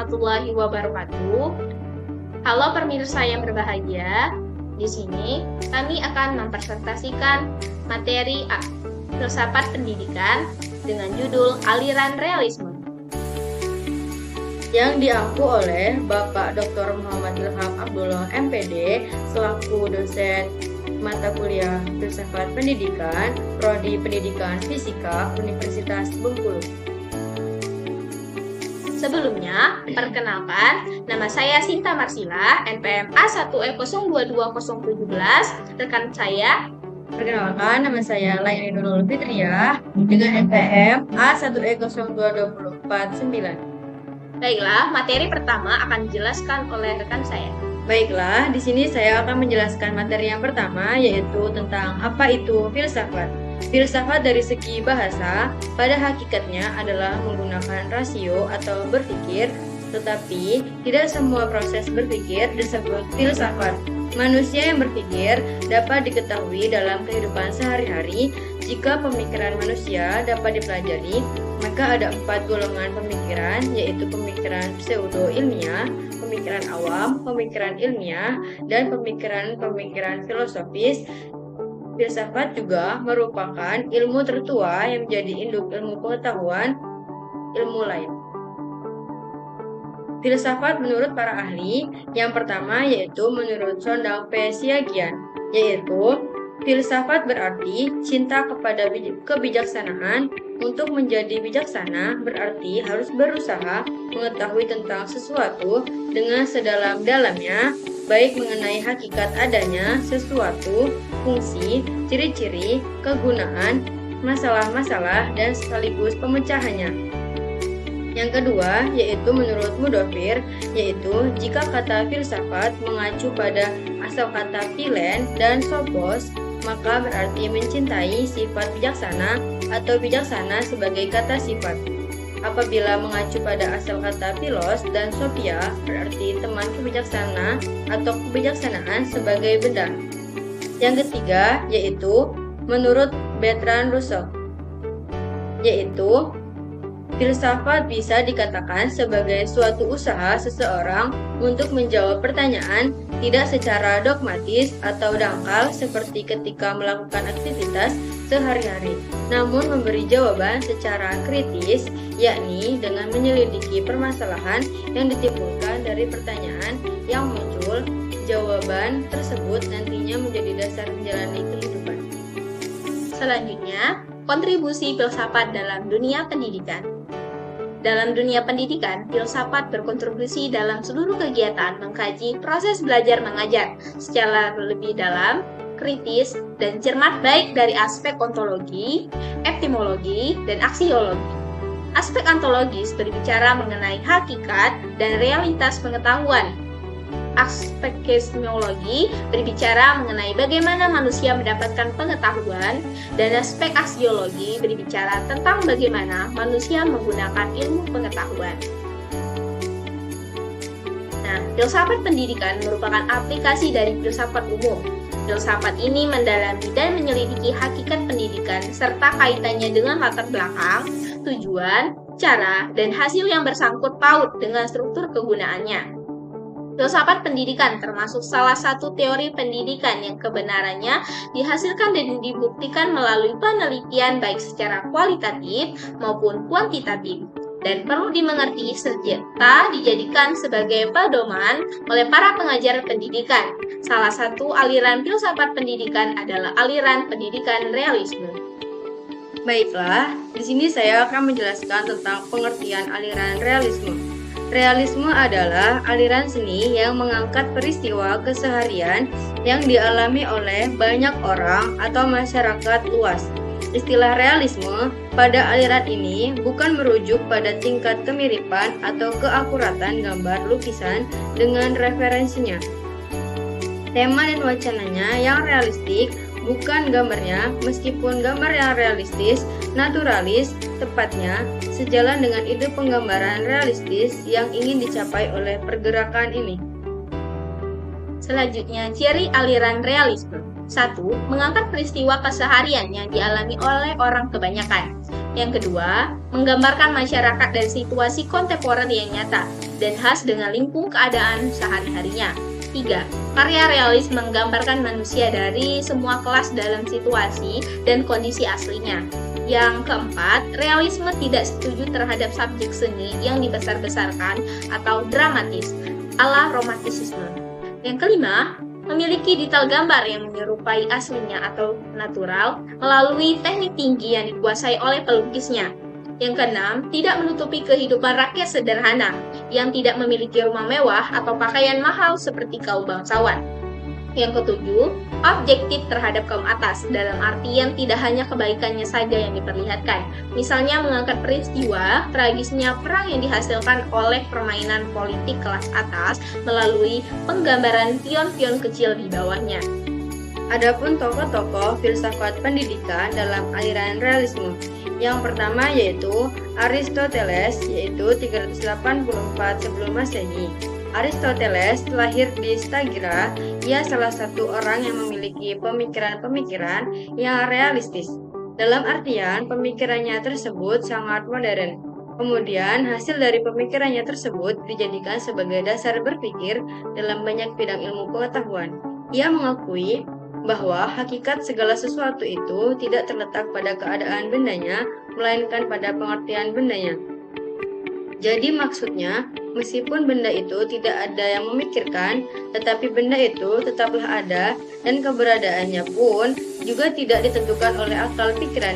warahmatullahi wabarakatuh. Halo pemirsa yang berbahagia. Di sini kami akan mempresentasikan materi filsafat pendidikan dengan judul Aliran Realisme yang diampu oleh Bapak Dr. Muhammad Ilham Abdullah MPD selaku dosen mata kuliah Filsafat Pendidikan, Prodi Pendidikan Fisika, Universitas Bengkulu. Sebelumnya, perkenalkan, nama saya Sinta Marsila, NPM A1E022017. Rekan saya, perkenalkan, nama saya Laini Nurul Fitriah dengan NPM A1E022049. Baiklah, materi pertama akan dijelaskan oleh rekan saya. Baiklah, di sini saya akan menjelaskan materi yang pertama, yaitu tentang apa itu filsafat. Filsafat dari segi bahasa, pada hakikatnya adalah menggunakan rasio atau berpikir, tetapi tidak semua proses berpikir disebut filsafat. Manusia yang berpikir dapat diketahui dalam kehidupan sehari-hari. Jika pemikiran manusia dapat dipelajari, maka ada 4 golongan pemikiran, yaitu pemikiran pseudo-ilmiah, pemikiran awam, pemikiran ilmiah, dan pemikiran filosofis. Filsafat juga merupakan ilmu tertua yang menjadi induk ilmu pengetahuan ilmu lain. Filsafat menurut para ahli, yang pertama yaitu menurut Sondang P. Siagian, yaitu filsafat berarti cinta kepada kebijaksanaan. Untuk menjadi bijaksana berarti harus berusaha mengetahui tentang sesuatu dengan sedalam-dalamnya, baik mengenai hakikat adanya sesuatu, fungsi, ciri-ciri, kegunaan, masalah-masalah, dan sekaligus pemecahannya. Yang kedua, yaitu menurut Mudofir, yaitu jika kata filsafat mengacu pada asal kata philen dan sophos, maka berarti mencintai sifat bijaksana atau bijaksana sebagai kata sifat. Apabila mengacu pada asal kata philos dan sophia, berarti teman kebijaksana atau kebijaksanaan sebagai benda. Yang ketiga, yaitu menurut Bertrand Russell, yaitu filsafat bisa dikatakan sebagai suatu usaha seseorang untuk menjawab pertanyaan tidak secara dogmatis atau dangkal seperti ketika melakukan aktivitas sehari-hari, namun memberi jawaban secara kritis, yakni dengan menyelidiki permasalahan yang ditimbulkan dari pertanyaan yang muncul. Jawaban tersebut nantinya menjadi dasar menjalani kehidupan. Selanjutnya, kontribusi filsafat dalam dunia pendidikan. Dalam dunia pendidikan, filsafat berkontribusi dalam seluruh kegiatan mengkaji proses belajar mengajar secara lebih dalam, kritis, dan cermat baik dari aspek ontologi, epistemologi, dan aksiologi. Aspek ontologis berbicara mengenai hakikat dan realitas pengetahuan. Aspek epistemologi berbicara mengenai bagaimana manusia mendapatkan pengetahuan, dan aspek aksiologi berbicara tentang bagaimana manusia menggunakan ilmu pengetahuan. Nah, filsafat pendidikan merupakan aplikasi dari filsafat umum. Filsafat ini mendalami dan menyelidiki hakikat pendidikan serta kaitannya dengan latar belakang, tujuan, cara, dan hasil yang bersangkut paut dengan struktur kegunaannya. Filsafat pendidikan termasuk salah satu teori pendidikan yang kebenarannya dihasilkan dan dibuktikan melalui penelitian baik secara kualitatif maupun kuantitatif, dan perlu dimengerti serta dijadikan sebagai pedoman oleh para pengajar pendidikan. Salah satu aliran filsafat pendidikan adalah aliran pendidikan realisme. Baiklah, di sini saya akan menjelaskan tentang pengertian aliran realisme. Realisme adalah aliran seni yang mengangkat peristiwa keseharian yang dialami oleh banyak orang atau masyarakat luas. Istilah realisme pada aliran ini bukan merujuk pada tingkat kemiripan atau keakuratan gambar lukisan dengan referensinya. Tema dan wacananya yang realistik, bukan gambarnya, meskipun gambar yang realistis, naturalis, tepatnya, sejalan dengan ide penggambaran realistis yang ingin dicapai oleh pergerakan ini. Selanjutnya, ciri aliran realisme. 1. Mengangkat peristiwa keseharian yang dialami oleh orang kebanyakan. Yang kedua, menggambarkan masyarakat dan situasi kontemporer yang nyata dan khas dengan lingkung keadaan sehari-harinya. 3. Karya realis menggambarkan manusia dari semua kelas dalam situasi dan kondisi aslinya. Yang keempat, realisme tidak setuju terhadap subjek seni yang dibesar-besarkan atau dramatis, ala romantisisme. Yang kelima, memiliki detail gambar yang menyerupai aslinya atau natural melalui teknik tinggi yang dikuasai oleh pelukisnya. Yang keenam, tidak menutupi kehidupan rakyat sederhana yang tidak memiliki rumah mewah atau pakaian mahal seperti kaum bangsawan. Yang ketujuh, objektif terhadap kaum atas dalam artian tidak hanya kebaikannya saja yang diperlihatkan. Misalnya mengangkat peristiwa tragisnya perang yang dihasilkan oleh permainan politik kelas atas melalui penggambaran pion-pion kecil di bawahnya. Adapun tokoh-tokoh filsafat pendidikan dalam aliran realisme. Yang pertama yaitu Aristoteles, yaitu 384 sebelum Masehi. Aristoteles lahir di Stagira. Ia salah satu orang yang memiliki pemikiran-pemikiran yang realistis. Dalam artian, pemikirannya tersebut sangat modern. Kemudian, hasil dari pemikirannya tersebut dijadikan sebagai dasar berpikir dalam banyak bidang ilmu pengetahuan. Ia mengakui bahwa hakikat segala sesuatu itu tidak terletak pada keadaan bendanya, melainkan pada pengertian bendanya. Jadi maksudnya, meskipun benda itu tidak ada yang memikirkan, tetapi benda itu tetaplah ada dan keberadaannya pun juga tidak ditentukan oleh akal pikiran.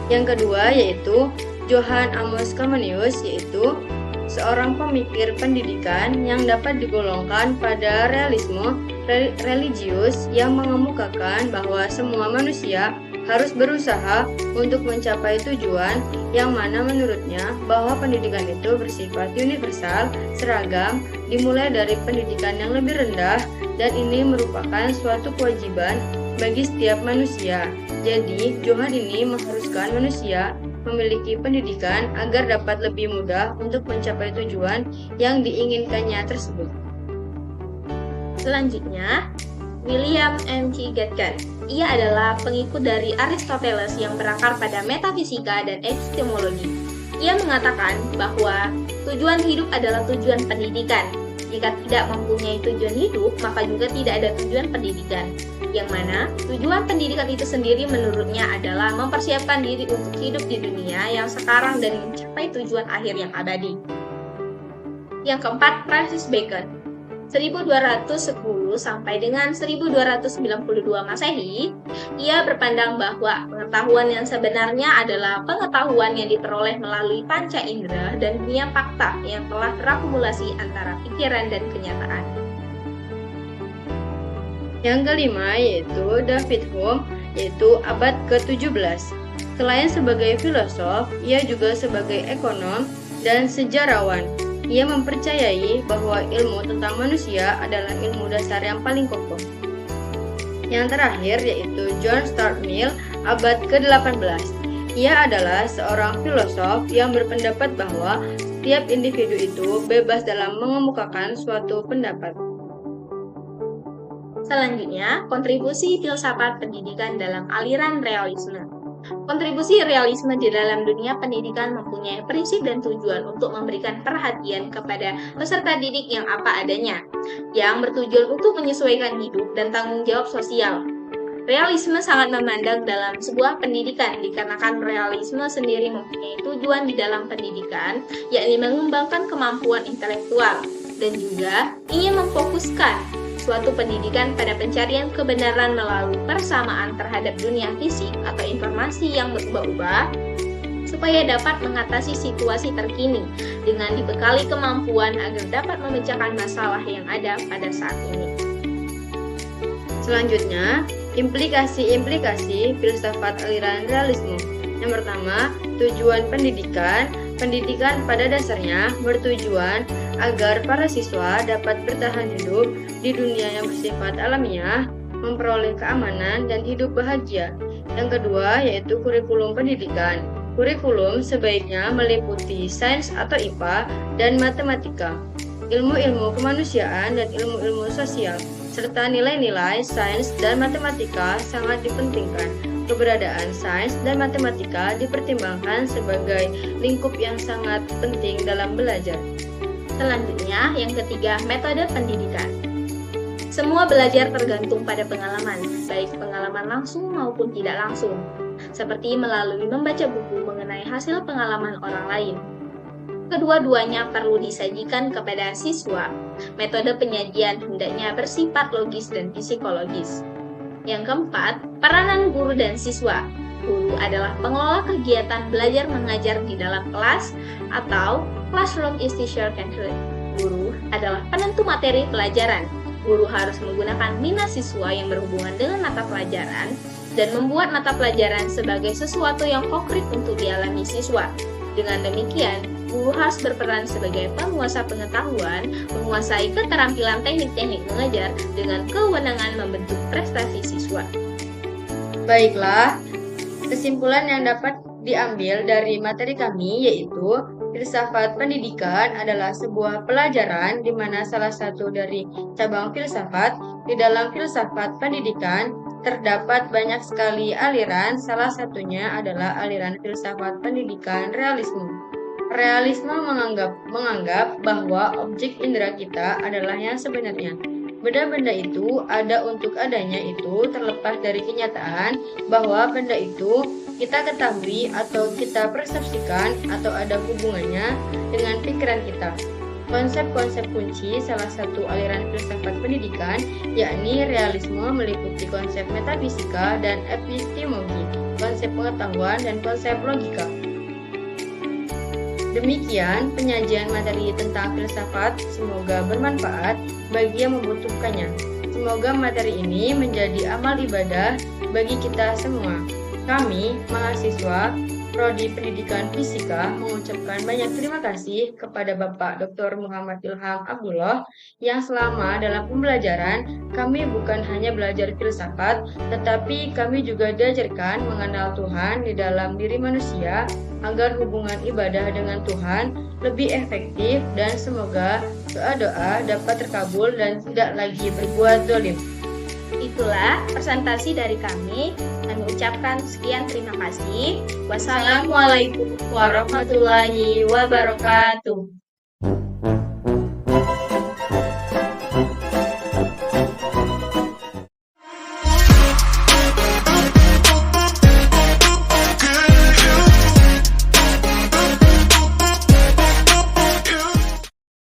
Yang kedua yaitu Johann Amos Comenius, yaitu seorang pemikir pendidikan yang dapat digolongkan pada realisme religius yang mengemukakan bahwa semua manusia harus berusaha untuk mencapai tujuan yang mana menurutnya bahwa pendidikan itu bersifat universal, seragam, dimulai dari pendidikan yang lebih rendah dan ini merupakan suatu kewajiban bagi setiap manusia. Jadi, Johann ini mengharuskan manusia memiliki pendidikan agar dapat lebih mudah untuk mencapai tujuan yang diinginkannya tersebut. Selanjutnya, William M.T. Gatkin. Ia adalah pengikut dari Aristoteles yang berakar pada metafisika dan epistemologi. Ia mengatakan bahwa tujuan hidup adalah tujuan pendidikan. Jika tidak mempunyai tujuan hidup, maka juga tidak ada tujuan pendidikan. Yang mana tujuan pendidikan itu sendiri menurutnya adalah mempersiapkan diri untuk hidup di dunia yang sekarang dan mencapai tujuan akhir yang abadi. Yang keempat, Francis Bacon. 1210 sampai dengan 1292 Masehi, ia berpandang bahwa pengetahuan yang sebenarnya adalah pengetahuan yang diperoleh melalui panca indera dan dunia fakta yang telah terakumulasi antara pikiran dan kenyataan. Yang kelima yaitu David Hume, yaitu abad ke-17. Selain sebagai filosof, ia juga sebagai ekonom dan sejarawan. Ia mempercayai bahwa ilmu tentang manusia adalah ilmu dasar yang paling kokoh. Yang terakhir yaitu John Stuart Mill, abad ke-18. Ia adalah seorang filosof yang berpendapat bahwa setiap individu itu bebas dalam mengemukakan suatu pendapat. Selanjutnya, kontribusi filsafat pendidikan dalam aliran realisme. Kontribusi realisme di dalam dunia pendidikan mempunyai prinsip dan tujuan untuk memberikan perhatian kepada peserta didik yang apa adanya, yang bertujuan untuk menyesuaikan hidup dan tanggung jawab sosial. Realisme sangat memandang dalam sebuah pendidikan dikarenakan realisme sendiri mempunyai tujuan di dalam pendidikan, yakni mengembangkan kemampuan intelektual, dan juga ingin memfokuskan suatu pendidikan pada pencarian kebenaran melalui persamaan terhadap dunia fisik atau informasi yang berubah-ubah supaya dapat mengatasi situasi terkini dengan dibekali kemampuan agar dapat memecahkan masalah yang ada pada saat ini. Selanjutnya, implikasi-implikasi filsafat aliran realisme. Yang pertama, tujuan pendidikan. Pendidikan pada dasarnya bertujuan agar para siswa dapat bertahan hidup di dunia yang bersifat alamiah, memperoleh keamanan, dan hidup bahagia. Yang kedua yaitu kurikulum pendidikan. Kurikulum sebaiknya meliputi sains atau IPA dan matematika, ilmu-ilmu kemanusiaan dan ilmu-ilmu sosial, serta nilai-nilai sains dan matematika sangat dipentingkan. keberadaan sains dan matematika dipertimbangkan sebagai lingkup yang sangat penting dalam belajar. Selanjutnya, yang ketiga, metode pendidikan. Semua belajar tergantung pada pengalaman, baik pengalaman langsung maupun tidak langsung, seperti melalui membaca buku mengenai hasil pengalaman orang lain. Kedua-duanya perlu disajikan kepada siswa. Metode penyajian hendaknya bersifat logis dan psikologis. Yang keempat, peranan guru dan siswa. Guru adalah pengelola kegiatan belajar mengajar di dalam kelas atau classroom is teacher centered. Guru adalah penentu materi pelajaran. Guru harus menggunakan minat siswa yang berhubungan dengan mata pelajaran dan membuat mata pelajaran sebagai sesuatu yang konkret untuk dialami siswa. Dengan demikian, guru harus berperan sebagai penguasa pengetahuan, menguasai keterampilan teknik-teknik mengajar dengan kewenangan membentuk prestasi siswa. Baiklah, kesimpulan yang dapat diambil dari materi kami yaitu filsafat pendidikan adalah sebuah pelajaran di mana salah satu dari cabang filsafat. Di dalam filsafat pendidikan terdapat banyak sekali aliran, salah satunya adalah aliran filsafat pendidikan realisme. Realisme menganggap bahwa objek indera kita adalah yang sebenarnya. Benda-benda itu ada untuk adanya itu terlepas dari kenyataan bahwa benda itu kita ketahui atau kita persepsikan atau ada hubungannya dengan pikiran kita. Konsep-konsep kunci salah satu aliran filsafat pendidikan yakni realisme meliputi konsep metafisika dan epistemologi, konsep pengetahuan dan konsep logika. Demikian penyajian materi tentang filsafat, semoga bermanfaat bagi yang membutuhkannya. Semoga materi ini menjadi amal ibadah bagi kita semua. Kami, mahasiswa Prodi Pendidikan Fisika, mengucapkan banyak terima kasih kepada Bapak Dr. Muhammad Ilham Abdullah yang selama dalam pembelajaran kami bukan hanya belajar filsafat, tetapi kami juga diajarkan mengenal Tuhan di dalam diri manusia agar hubungan ibadah dengan Tuhan lebih efektif dan semoga doa-doa dapat terkabul dan tidak lagi berbuat zalim. Itulah presentasi dari kami. Kami ucapkan sekian terima kasih. Wassalamualaikum warahmatullahi wabarakatuh.